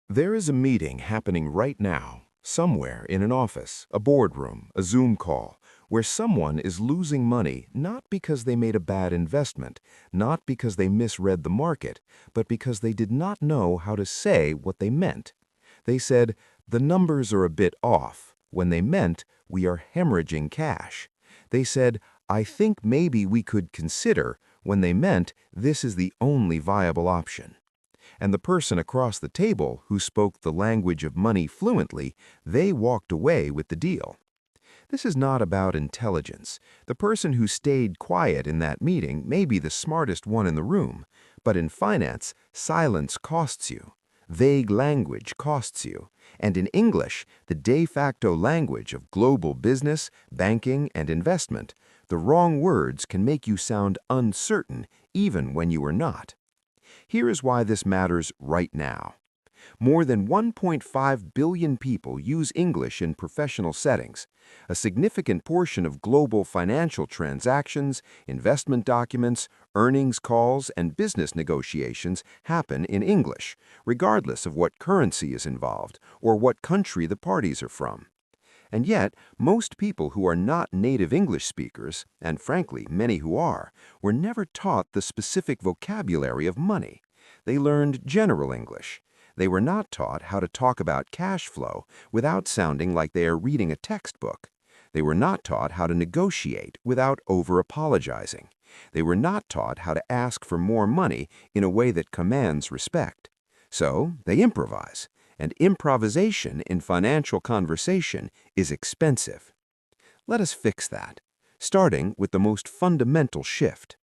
There is a meeting happening right now, somewhere in an office, a boardroom, a Zoom call, where someone is losing money not because they made a bad investment, not because they misread the market, but because they did not know how to say what they meant. They said, "The numbers are a bit off," when they meant, "We are hemorrhaging cash." They said, "I think maybe we could consider," when they meant, "This is the only viable option." And the person across the table who spoke the language of money fluently, they walked away with the deal. This is not about intelligence. The person who stayed quiet in that meeting may be the smartest one in the room, but in finance, silence costs you. Vague language costs you. And in English, the de facto language of global business, banking, and investment, the wrong words can make you sound uncertain even when you are not. Here is why this matters right now. More than 1.5 billion people use English in professional settings. A significant portion of global financial transactions, investment documents, earnings calls, and business negotiations happen in English, regardless of what currency is involved or what country the parties are from. And yet, most people who are not native English speakers, and frankly, many who are, were never taught the specific vocabulary of money. They learned general English. They were not taught how to talk about cash flow without sounding like they are reading a textbook. They were not taught how to negotiate without over-apologizing. They were not taught how to ask for more money in a way that commands respect. So they improvise. And improvisation in financial conversation is expensive. Let us fix that, starting with the most fundamental shift.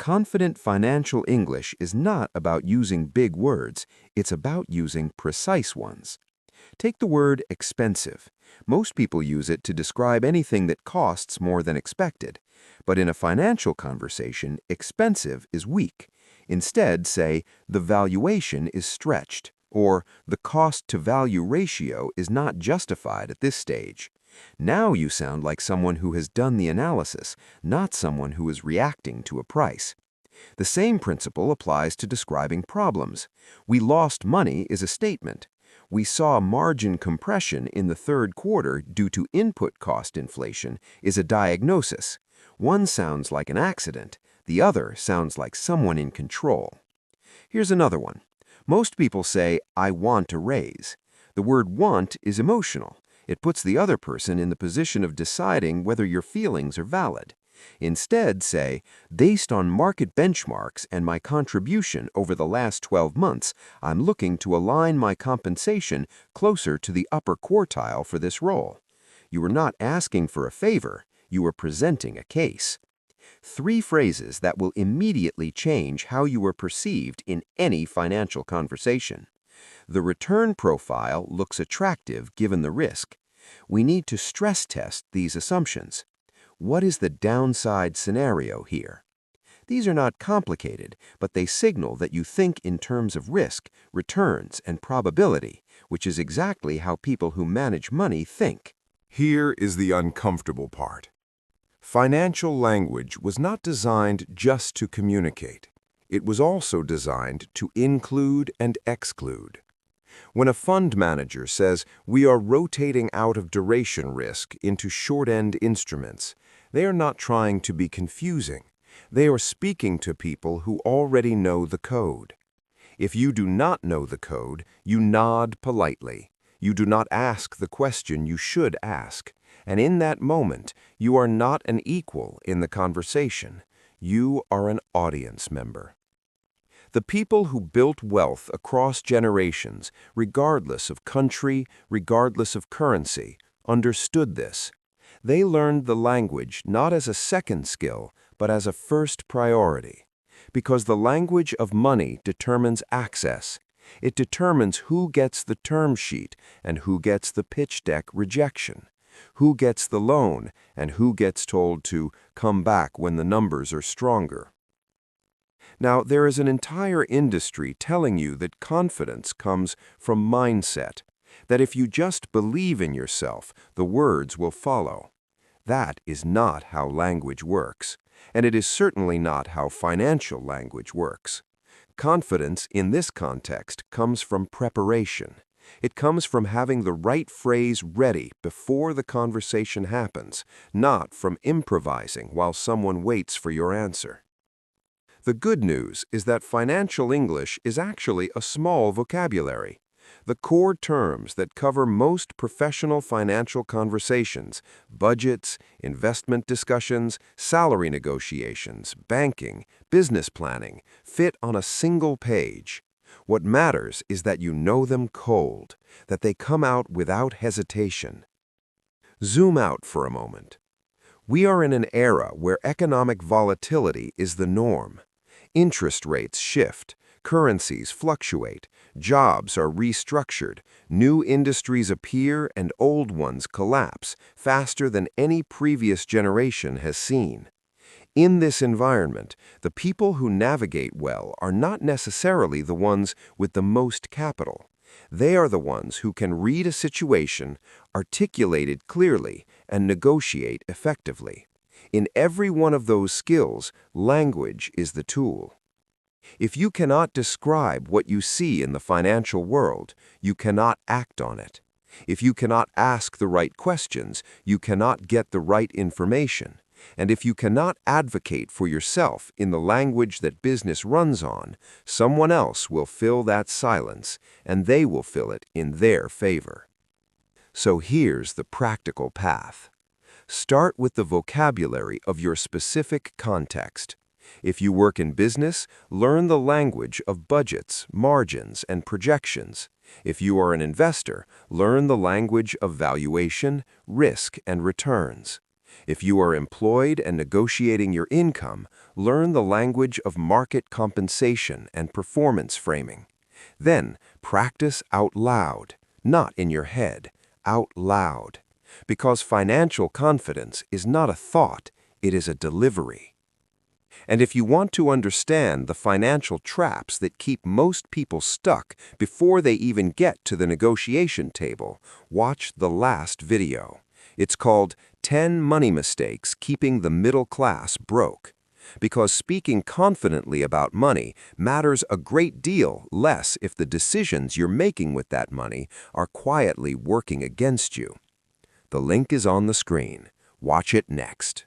Confident financial English is not about using big words, it's about using precise ones. Take the word expensive. Most people use it to describe anything that costs more than expected. But in a financial conversation, expensive is weak. Instead, say, the valuation is stretched, or the cost-to-value ratio is not justified at this stage. Now you sound like someone who has done the analysis, not someone who is reacting to a price. The same principle applies to describing problems. We lost money is a statement. We saw margin compression in the third quarter due to input cost inflation is a diagnosis. One sounds like an accident, the other sounds like someone in control. Here's another one. Most people say, "I want a raise." The word want is emotional. It puts the other person in the position of deciding whether your feelings are valid. Instead, say, "Based on market benchmarks and my contribution over the last 12 months, I'm looking to align my compensation closer to the upper quartile for this role." You are not asking for a favor, you are presenting a case. Three phrases that will immediately change how you are perceived in any financial conversation. The return profile looks attractive given the risk. We need to stress test these assumptions. What is the downside scenario here? These are not complicated, but they signal that you think in terms of risk, returns, and probability, which is exactly how people who manage money think. Here is the uncomfortable part. Financial language was not designed just to communicate. It was also designed to include and exclude. When a fund manager says, "We are rotating out of duration risk into short-end instruments," they are not trying to be confusing. They are speaking to people who already know the code. If you do not know the code, you nod politely. You do not ask the question you should ask. And in that moment, you are not an equal in the conversation. You are an audience member. The people who built wealth across generations, regardless of country, regardless of currency, understood this. They learned the language not as a second skill, but as a first priority. Because the language of money determines access. It determines who gets the term sheet and who gets the pitch deck rejection. Who gets the loan, and who gets told to come back when the numbers are stronger. Now, there is an entire industry telling you that confidence comes from mindset, that if you just believe in yourself, the words will follow. That is not how language works, and it is certainly not how financial language works. Confidence in this context comes from preparation. It comes from having the right phrase ready before the conversation happens, not from improvising while someone waits for your answer. The good news is that financial English is actually a small vocabulary. The core terms that cover most professional financial conversations, budgets, investment discussions, salary negotiations, banking, business planning, fit on a single page. What matters is that you know them cold, that they come out without hesitation. Zoom out for a moment. We are in an era where economic volatility is the norm. Interest rates shift, currencies fluctuate, jobs are restructured, new industries appear and old ones collapse faster than any previous generation has seen. In this environment, the people who navigate well are not necessarily the ones with the most capital. They are the ones who can read a situation, articulate it clearly, and negotiate effectively. In every one of those skills, language is the tool. If you cannot describe what you see in the financial world, you cannot act on it. If you cannot ask the right questions, you cannot get the right information. And if you cannot advocate for yourself in the language that business runs on, someone else will fill that silence, and they will fill it in their favor. So here's the practical path. Start with the vocabulary of your specific context. If you work in business, learn the language of budgets, margins, and projections. If you are an investor, learn the language of valuation, risk, and returns. If you are employed and negotiating your income, learn the language of market compensation and performance framing. Then, practice out loud, not in your head, out loud. Because financial confidence is not a thought, it is a delivery. And if you want to understand the financial traps that keep most people stuck before they even get to the negotiation table, watch the last video. It's called 10 Money Mistakes Keeping the Middle Class Broke. Because speaking confidently about money matters a great deal less if the decisions you're making with that money are quietly working against you. The link is on the screen. Watch it next.